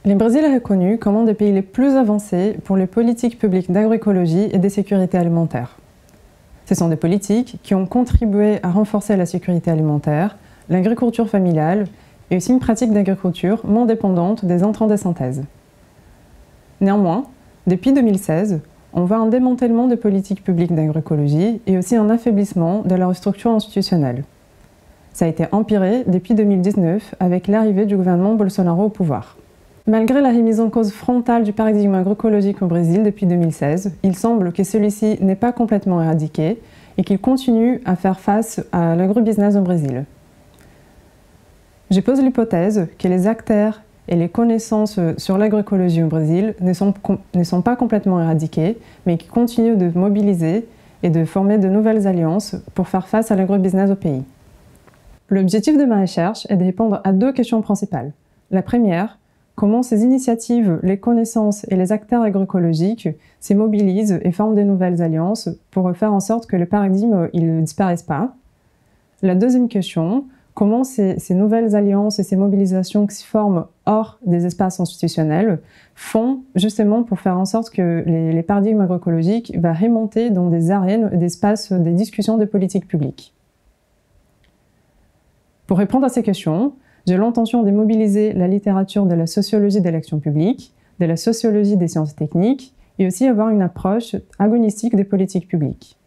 Le Brésil est reconnu comme un des pays les plus avancés pour les politiques publiques d'agroécologie et de sécurité alimentaire. Ce sont des politiques qui ont contribué à renforcer la sécurité alimentaire, l'agriculture familiale et aussi une pratique d'agriculture moins dépendante des intrants de synthèse. Néanmoins, depuis 2016, on voit un démantèlement des politiques publiques d'agroécologie et aussi un affaiblissement de leur structure institutionnelle. Ça a été empiré depuis 2019 avec l'arrivée du gouvernement Bolsonaro au pouvoir. Malgré la remise en cause frontale du paradigme agroécologique au Brésil depuis 2016, il semble que celui-ci n'est pas complètement éradiqué et qu'il continue à faire face à l'agrobusiness au Brésil. Je pose l'hypothèse que les acteurs et les connaissances sur l'agroécologie au Brésil ne sont pas complètement éradiquées, mais qui continuent de mobiliser et de former de nouvelles alliances pour faire face à l'agrobusiness au pays. L'objectif de ma recherche est de répondre à deux questions principales. La première, comment ces initiatives, les connaissances et les acteurs agroécologiques se mobilisent et forment de nouvelles alliances pour faire en sorte que le paradigme ne disparaisse pas. La deuxième question, comment ces nouvelles alliances et ces mobilisations qui se forment hors des espaces institutionnels font justement pour faire en sorte que les paradigmes agroécologiques vont remonter dans des arènes, des espaces, des discussions de politique publique. Pour répondre à ces questions, j'ai l'intention de mobiliser la littérature de la sociologie de l'action publique, de la sociologie des sciences techniques et aussi avoir une approche agonistique des politiques publiques.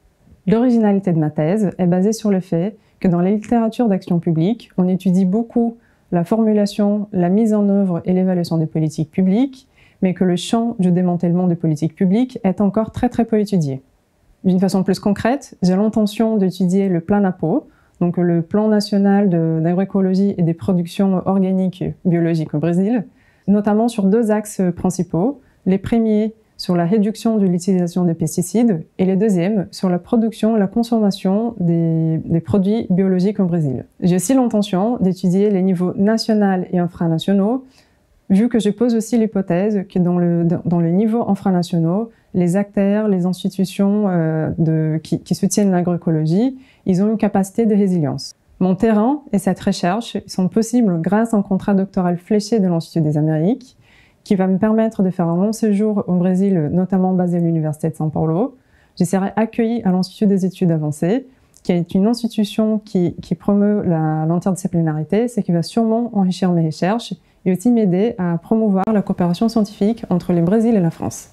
L'originalité de ma thèse est basée sur le fait que dans la littérature d'action publique, on étudie beaucoup la formulation, la mise en œuvre et l'évaluation des politiques publiques, mais que le champ du démantèlement des politiques publiques est encore très peu étudié. D'une façon plus concrète, j'ai l'intention d'étudier le plan NAPO, donc le plan national d'agroécologie et des productions organiques biologiques au Brésil, notamment sur deux axes principaux. Les premiers sur la réduction de l'utilisation des pesticides et les deuxièmes sur la production et la consommation des produits biologiques au Brésil. J'ai aussi l'intention d'étudier les niveaux nationaux et infranationaux, vu que je pose aussi l'hypothèse que dans le niveau infranationaux, les acteurs, les institutions qui soutiennent l'agroécologie, ils ont une capacité de résilience. Mon terrain et cette recherche sont possibles grâce à un contrat doctoral fléché de l'Institut des Amériques, qui va me permettre de faire un long séjour au Brésil, notamment basé à l'Université de São Paulo. Je serai accueillie à l'Institut des études avancées, qui est une institution qui promeut l'interdisciplinarité, ce qui va sûrement enrichir mes recherches et aussi m'aider à promouvoir la coopération scientifique entre le Brésil et la France.